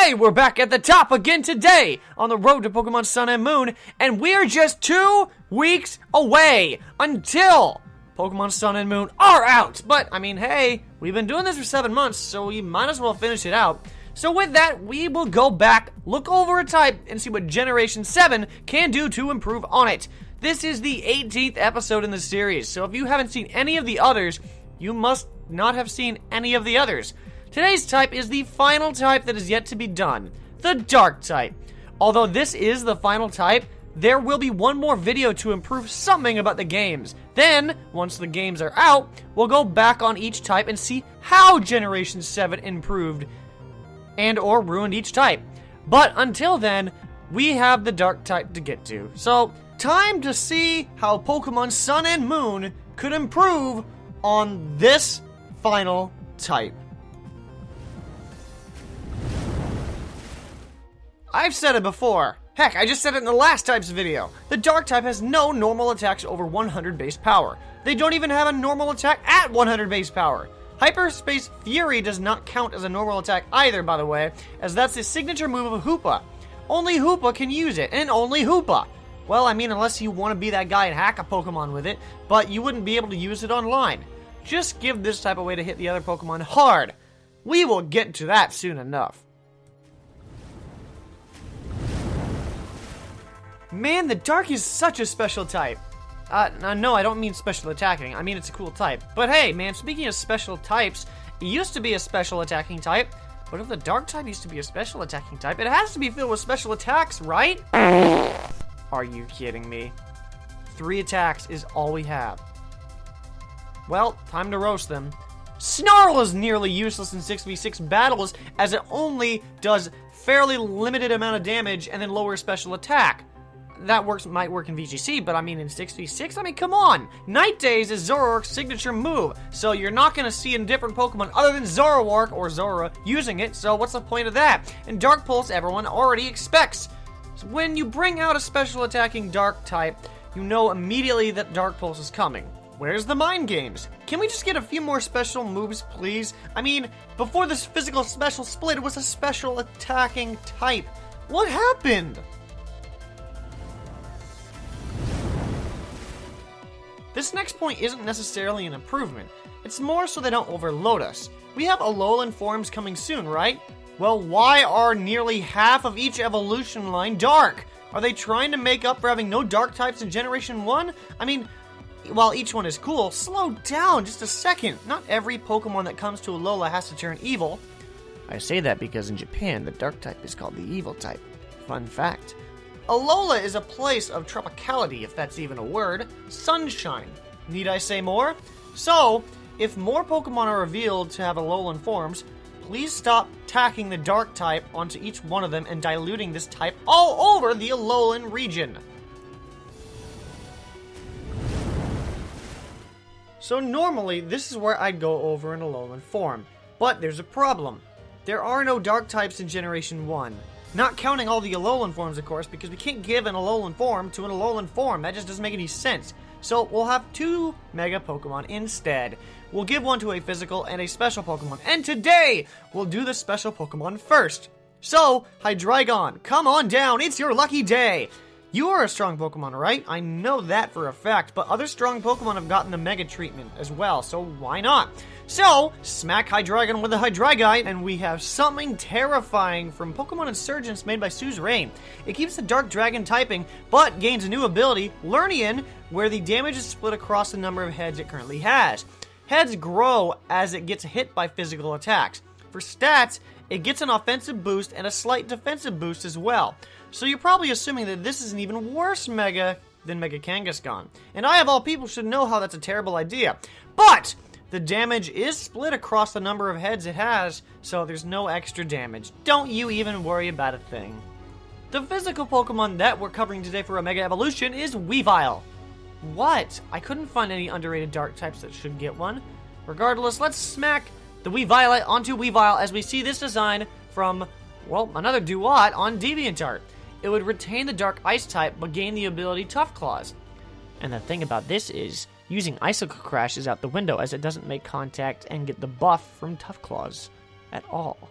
Hey, we're back at the top again today on the road to Pokemon Sun and Moon, and we're just 2 weeks away until Pokemon Sun and Moon are out. But, I mean, hey, we've been doing this for 7 months, so we might as well finish it out. So with that, we will go back, look over a type, and see what Generation 7 can do to improve on it. This is the 18th episode in the series, so if you haven't seen any of the others, you must not have seen any of the others. Today's type is the final type that is yet to be done, the Dark type. Although this is the final type, there will be one more video to improve something about the games. Then, once the games are out, we'll go back on each type and see how Generation 7 improved and or ruined each type. But until then, we have the Dark type to get to. So, time to see how Pokemon Sun and Moon could improve on this final type. I've said it before. Heck, I just said it in the last type's video. The Dark type has no normal attacks over 100 base power. They don't even have a normal attack at 100 base power. Hyperspace Fury does not count as a normal attack either, by the way, as that's the signature move of Hoopa. Only Hoopa can use it, and only Hoopa. Well, I mean, unless you want to be that guy and hack a Pokemon with it, but you wouldn't be able to use it online. Just give this type a way to hit the other Pokemon hard. We will get to that soon enough. Man, the Dark is such a special type. No, I don't mean special attacking. I mean, it's a cool type. But hey, man, speaking of special types, it used to be a special attacking type. But if the Dark type used to be a special attacking type, it has to be filled with special attacks, right? Are you kidding me? 3 attacks is all we have. Well, time to roast them. Snarl is nearly useless in 6v6 battles, as it only does fairly limited amount of damage and then lower special attack. That might work in VGC, but I mean in 6v6, I mean, come on! Night Daze is Zoroark's signature move, so you're not going to see a different Pokemon other than Zoroark or Zora using it, so what's the point of that? And Dark Pulse, everyone already expects. So when you bring out a special attacking Dark type, you know immediately that Dark Pulse is coming. Where's the mind games? Can we just get a few more special moves, please? I mean, before this physical special split, it was a special attacking type. What happened? This next point isn't necessarily an improvement. It's more so they don't overload us. We have Alolan forms coming soon, right? Well, why are nearly half of each evolution line dark? Are they trying to make up for having no dark types in Generation 1? I mean, while each one is cool, slow down just a second. Not every Pokemon that comes to Alola has to turn evil. I say that because in Japan, the dark type is called the evil type. Fun fact. Alola is a place of tropicality, if that's even a word. Sunshine. Need I say more? So, if more Pokemon are revealed to have Alolan forms, please stop tacking the dark type onto each one of them and diluting this type all over the Alolan region. So normally, this is where I'd go over an Alolan form. But there's a problem. There are no dark types in Generation 1. Not counting all the Alolan forms, of course, because we can't give an Alolan form to an Alolan form. That just doesn't make any sense. So we'll have 2 Mega Pokemon instead. We'll give one to a physical and a special Pokemon. And today, we'll do the special Pokemon first. So, Hydreigon, come on down. It's your lucky day. You are a strong Pokemon, right? I know that for a fact, but other strong Pokemon have gotten the Mega treatment as well, so why not? So, smack Hydreigon with a Hydreigon, and we have something terrifying from Pokemon Insurgence made by Suzerain. It keeps the Dark Dragon typing, but gains a new ability, Learnian, where the damage is split across the number of heads it currently has. Heads grow as it gets hit by physical attacks. For stats, it gets an offensive boost and a slight defensive boost as well. So you're probably assuming that this is an even worse Mega than Mega Kangaskhan. And I, of all people, should know how that's a terrible idea. But the damage is split across the number of heads it has, so there's no extra damage. Don't you even worry about a thing. The physical Pokemon that we're covering today for a Mega Evolution is Weavile. What? I couldn't find any underrated dark types that should get one. Regardless, let's smack the Weavile onto Weavile as we see this design from, well, another Duat on DeviantArt. It would retain the Dark Ice type, but gain the ability Tough Claws. And the thing about this is, using Icicle Crash is out the window as it doesn't make contact and get the buff from Tough Claws at all.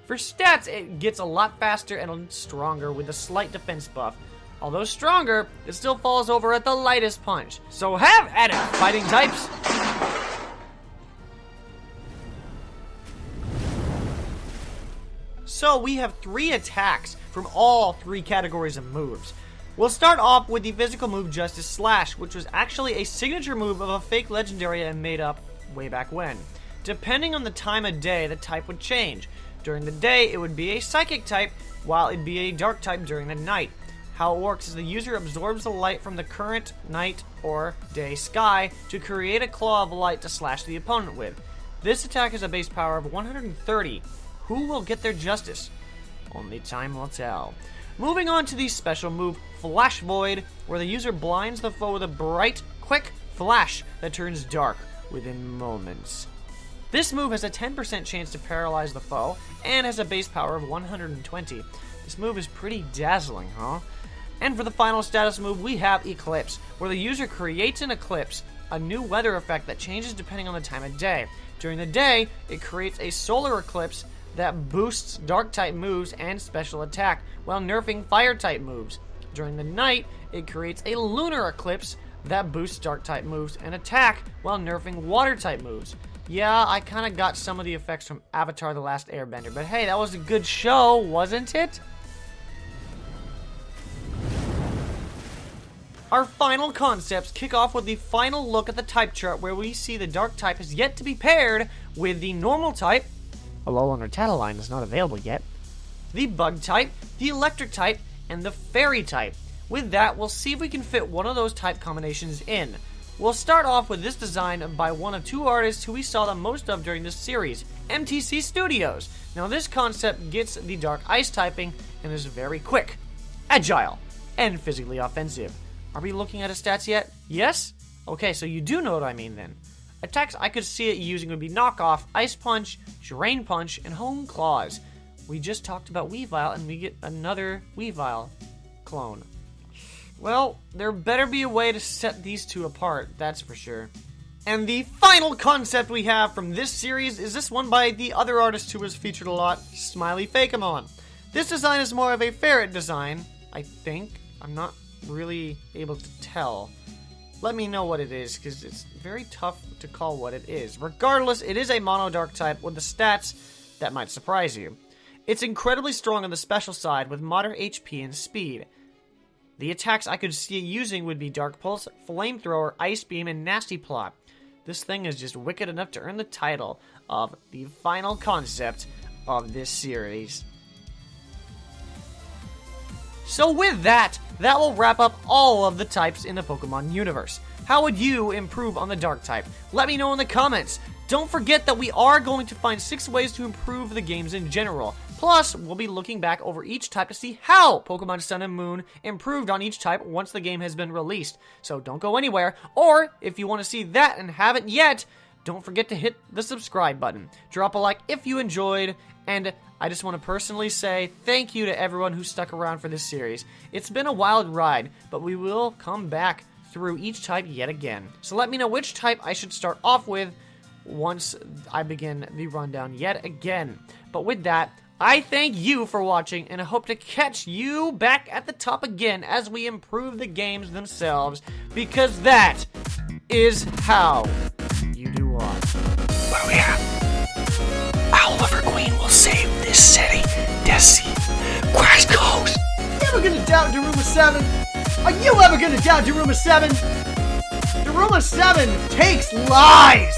For stats, it gets a lot faster and stronger with a slight defense buff. Although stronger, it still falls over at the lightest punch. So have at it, fighting types! So we have 3 attacks from all 3 categories of moves. We'll start off with the physical move Justice Slash, which was actually a signature move of a fake legendary I made up way back when. Depending on the time of day, the type would change. During the day, it would be a psychic type, while it'd be a dark type during the night. How it works is the user absorbs the light from the current night or day sky to create a claw of light to slash the opponent with. This attack has a base power of 130. Who will get their justice? Only time will tell. Moving on to the special move Flash Void, where the user blinds the foe with a bright, quick flash that turns dark within moments. This move has a 10% chance to paralyze the foe and has a base power of 120. This move is pretty dazzling, huh? And for the final status move, we have Eclipse, where the user creates an eclipse, a new weather effect that changes depending on the time of day. During the day, it creates a solar eclipse that boosts dark-type moves and special attack, while nerfing fire-type moves. During the night, it creates a lunar eclipse that boosts dark-type moves and attack, while nerfing water-type moves. Yeah, I kind of got some of the effects from Avatar: The Last Airbender, but hey, that was a good show, wasn't it? Our final concepts kick off with the final look at the type chart, where we see the dark type is yet to be paired with the normal type. Alolan or Tataline is not available yet. The bug type, the electric type, and the fairy type. With that, we'll see if we can fit one of those type combinations in. We'll start off with this design by one of 2 artists who we saw the most of during this series, MTC Studios. Now this concept gets the dark ice typing and is very quick, agile, and physically offensive. Are we looking at his stats yet? Yes? Okay, so you do know what I mean then. Attacks I could see it using would be Knockoff, Ice Punch, Drain Punch, and Hone Claws. We just talked about Weavile, and we get another Weavile clone. Well, there better be a way to set these 2 apart, that's for sure. And the final concept we have from this series is this one by the other artist who was featured a lot, Smiley Fakeamon. This design is more of a ferret design, I think. I'm not really able to tell. Let me know what it is, because it's very tough to call what it is. Regardless, it is a mono dark type with the stats that might surprise you. It's incredibly strong on the special side with moderate HP and speed. The attacks I could see it using would be Dark Pulse, Flamethrower, Ice Beam, and Nasty Plot. This thing is just wicked enough to earn the title of the final concept of this series. So with that will wrap up all of the types in the Pokemon universe. How would you improve on the Dark type? Let me know in the comments. Don't forget that we are going to find 6 ways to improve the games in general. Plus, we'll be looking back over each type to see how Pokemon Sun and Moon improved on each type once the game has been released. So don't go anywhere, or if you want to see that and haven't yet, don't forget to hit the subscribe button. Drop a like if you enjoyed, and I just want to personally say thank you to everyone who stuck around for this series. It's been a wild ride, but we will come back through each type yet again. So let me know which type I should start off with once I begin the rundown yet again. But with that, I thank you for watching, and I hope to catch you back at the top again as we improve the games themselves, because that is how you do what. What are we at? Oliver Queen will save this city. Desi. Crash Coast. You ever gonna doubt Daruma 7? Are you ever gonna doubt Daruma 7? Daruma 7 takes lives!